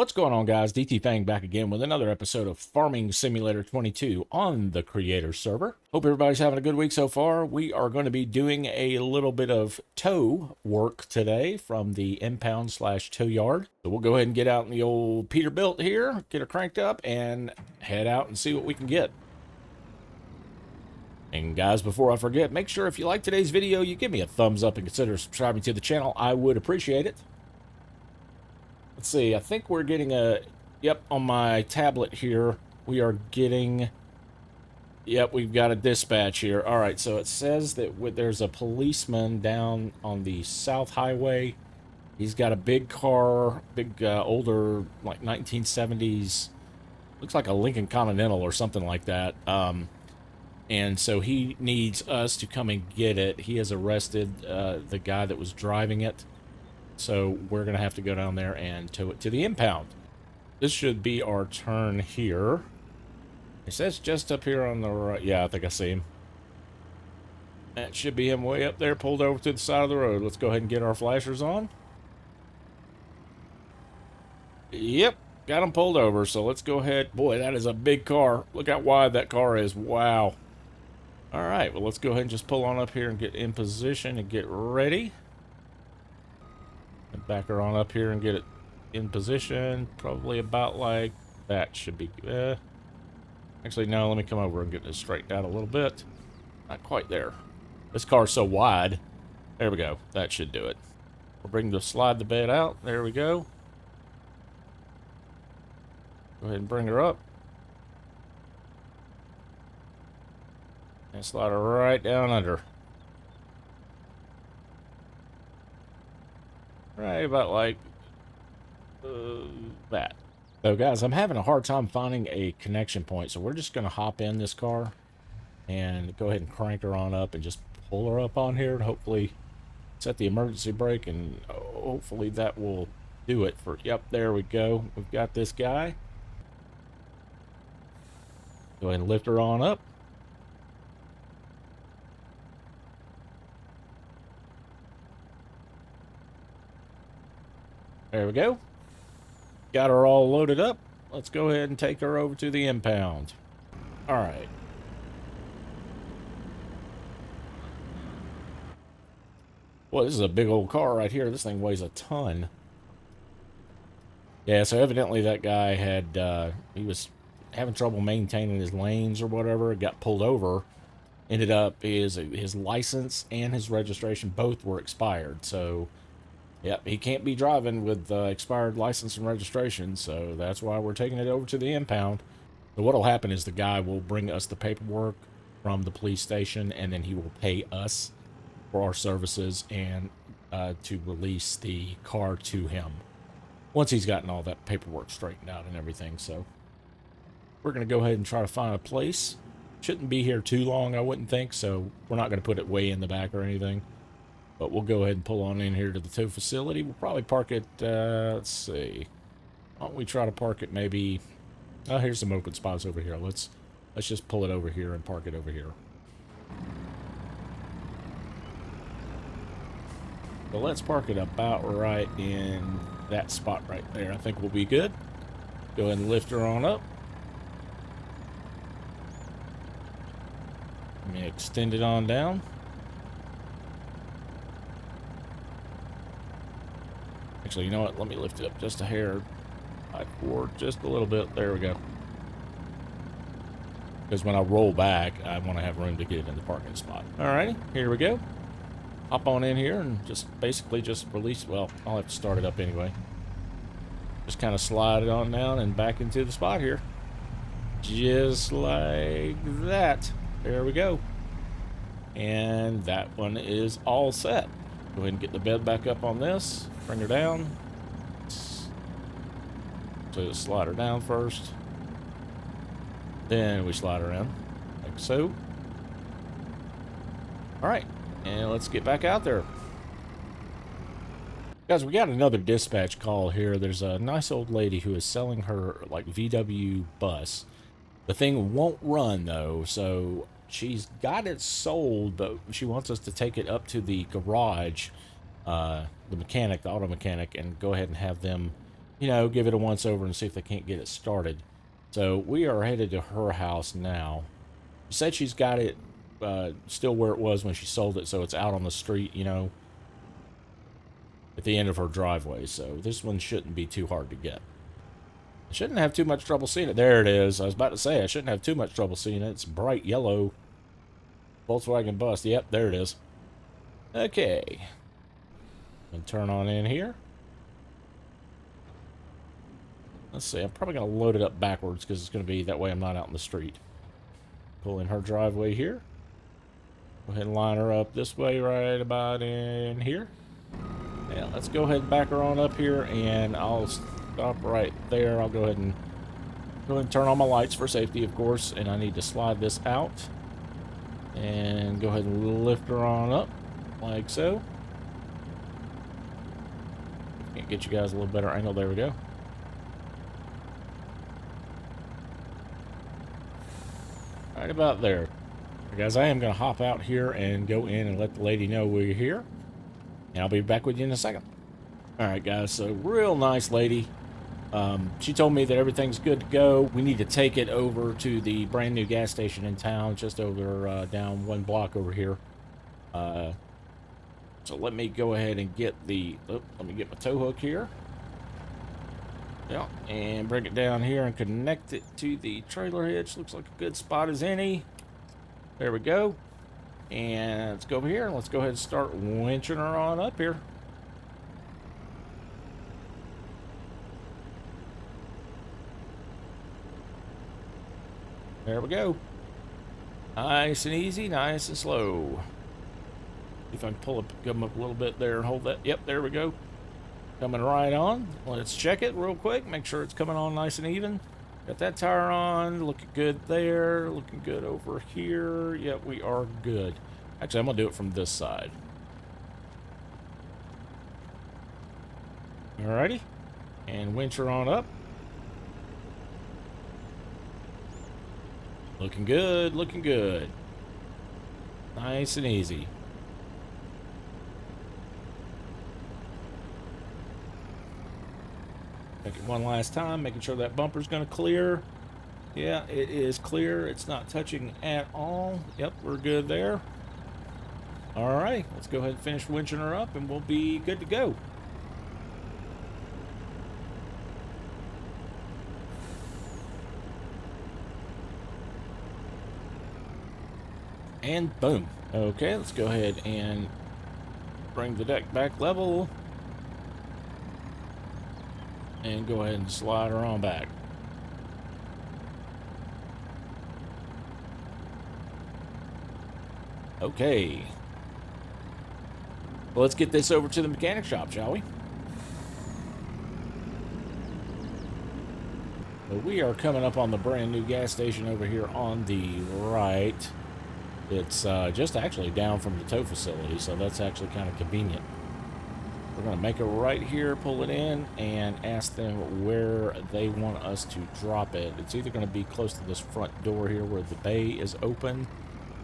What's going on, guys? DTfang back again with another episode of Farming Simulator 22 on the creator server. Hope everybody's having a good week so far. We are going to be doing a little bit of tow work today from the impound/tow yard. So we'll go ahead and get out in the old Peterbilt here, get her cranked up, and head out and see what we can get. And guys, before I forget, make sure if you like today's video, you give me a thumbs up and consider subscribing to the channel. I would appreciate it. Let's see, I think we're getting a, yep, on my tablet here, we are getting, yep, we've got a dispatch here. All right, so it says that there's a policeman down on the South Highway. He's got a big car, big, older, like 1970s, looks like a Lincoln Continental or something like that. And so he needs us to come and get it. He has arrested the guy that was driving it. So we're going to have to go down there and tow it to the impound. This should be our turn here. It says just up here on the right. Yeah, I think I see him. That should be him way up there, pulled over to the side of the road. Let's go ahead and get our flashers on. Yep, got him pulled over. So let's go ahead. Boy, that is a big car. Look how wide that car is. Wow. All right, well, let's go ahead and just pull on up here and get in position and get ready. And back her on up here and get it in position. Probably about like that should be. Actually, no, let me come over and get this straightened out a little bit. Not quite there. This car's so wide. There we go. That should do it. We'll bring slide the bed out. There we go. Go ahead and bring her up. And slide her right down under. Right about like that. So guys, I'm having a hard time finding a connection point, so we're just going to hop in this car and go ahead and crank her on up and just pull her up on here and hopefully set the emergency brake, and hopefully that will do it for, yep, there we go. We've got this guy. Go ahead and lift her on up. There we go. Got her all loaded up. Let's go ahead and take her over to the impound. All right. Well, this is a big old car right here. This thing weighs a ton. Yeah, so evidently that guy had, he was having trouble maintaining his lanes or whatever. Got pulled over. Ended up, his license and his registration both were expired. So, yep, he can't be driving with expired license and registration, so that's why we're taking it over to the impound. So what'll happen is the guy will bring us the paperwork from the police station, and then he will pay us for our services and to release the car to him once he's gotten all that paperwork straightened out and everything. So we're going to go ahead and try to find a place. Shouldn't be here too long, I wouldn't think, so we're not going to put it way in the back or anything. But we'll go ahead and pull on in here to the tow facility. We'll probably park it, let's see. Why don't we try to park it maybe, oh, here's some open spots over here. Let's just pull it over here and park it over here. So let's park it about right in that spot right there. I think we'll be good. Go ahead and lift her on up. Let me extend it on down. Actually, you know what? Let me lift it up just a hair. Forward just a little bit. There we go. Because when I roll back, I want to have room to get it in the parking spot. Alrighty, here we go. Hop on in here and just basically just release. Well, I'll have to start it up anyway. Just kind of slide it on down and back into the spot here. Just like that. There we go. And that one is all set. Go ahead and get the bed back up on this. Bring her down. So just slide her down first. Then we slide her in, like so. Alright, and let's get back out there. Guys, we got another dispatch call here. There's a nice old lady who is selling her, like, VW bus. The thing won't run, though, so she's got it sold, but she wants us to take it up to the garage, the mechanic, the auto mechanic, and go ahead and have them you know, give it a once over and see if they can't get it started. So we are headed to her house now. She said she's got it still where it was when she sold it, so it's out on the street, you know, at the end of her driveway. So this one shouldn't be too hard to get. I shouldn't have too much trouble seeing it. There it is. I was about to say I shouldn't have too much trouble seeing it. It's bright yellow Volkswagen bus. Yep, there it is. Okay. And turn on in here. Let's see. I'm probably going to load it up backwards because it's going to be that way I'm not out in the street. Pull in her driveway here. Go ahead and line her up this way right about in here. Yeah, let's go ahead and back her on up here, and I'll stop right there. I'll go ahead and turn on my lights for safety, of course, and I need to slide this out. And go ahead and lift her on up, like so. Can't get you guys a little better angle. There we go. Right about there. Guys, I am going to hop out here and go in and let the lady know we're here. And I'll be back with you in a second. Alright, guys, so real nice lady. She told me that everything's good to go. We need to take it over to the brand new gas station in town, just over down one block over here. So let me go ahead and get the, let me get my tow hook here. Yeah, and bring it down here and connect it to the trailer hitch. Looks like a good spot as any. There we go. And let's go over here and let's go ahead and start winching her on up here. There we go. Nice and easy, nice and slow. If I can pull up, come up a little bit there and hold that. Yep, there we go. Coming right on. Let's check it real quick. Make sure it's coming on nice and even. Got that tire on. Looking good there. Looking good over here. Yep, we are good. Actually, I'm going to do it from this side. Alrighty. And winch her on up. Looking good, looking good. Nice and easy. Check it one last time, making sure that bumper's going to clear. Yeah, it is clear. It's not touching at all. Yep, we're good there. All right, let's go ahead and finish winching her up, and we'll be good to go. And boom. Okay, let's go ahead and bring the deck back level. And go ahead and slide her on back. Okay. Well, let's get this over to the mechanic shop, shall we? So we are coming up on the brand new gas station over here on the right. It's just actually down from the tow facility, so that's actually kind of convenient. We're going to make it right here, pull it in, and ask them where they want us to drop it. It's either going to be close to this front door here where the bay is open,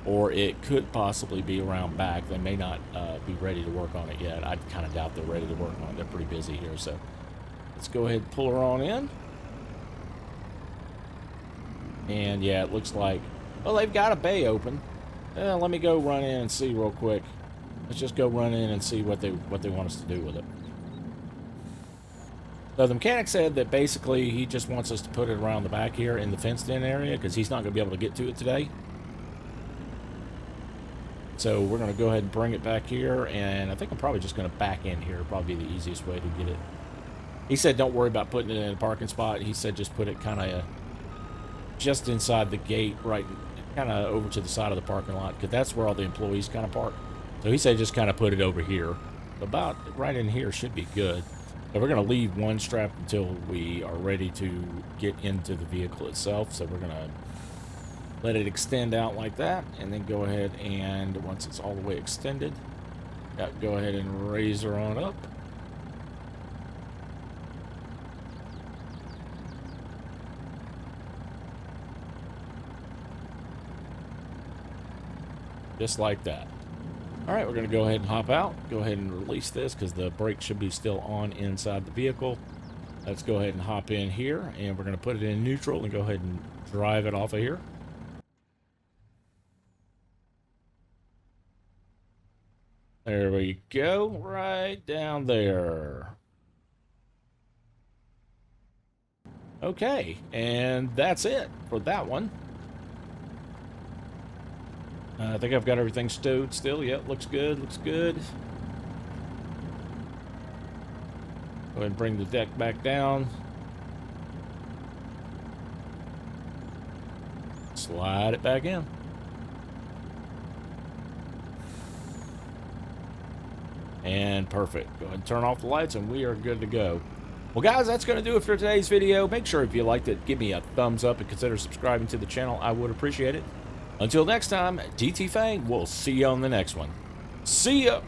or it could possibly be around back. They may not be ready to work on it yet. I kind of doubt they're ready to work on it. They're pretty busy here, so let's go ahead and pull her on in. And yeah, it looks like, well, they've got a bay open. Let me go run in and see real quick. Let's just go run in and see what they want us to do with it. So the mechanic said that basically he just wants us to put it around the back here in the fenced-in area because he's not going to be able to get to it today. So we're going to go ahead and bring it back here, and I think I'm probably just going to back in here. Probably the easiest way to get it. He said don't worry about putting it in a parking spot. He said just put it kind of just inside the gate, right, kind of over to the side of the parking lot, because that's where all the employees kind of park. So he said just kind of put it over here. About right in here should be good. But we're going to leave one strap until we are ready to get into the vehicle itself. So we're going to let it extend out like that, and then go ahead and once it's all the way extended, go ahead and raise her on up. Just like that. All right, we're going to go ahead and hop out. Go ahead and release this because the brake should be still on inside the vehicle. Let's go ahead and hop in here, and we're going to put it in neutral and go ahead and drive it off of here. There we go, right down there. Okay, and that's it for that one. I think I've got everything stowed still. Yep, looks good, looks good. Go ahead and bring the deck back down. Slide it back in. And perfect. Go ahead and turn off the lights and we are good to go. Well, guys, that's going to do it for today's video. Make sure if you liked it, give me a thumbs up and consider subscribing to the channel. I would appreciate it. Until next time, DTfang, we'll see you on the next one. See ya!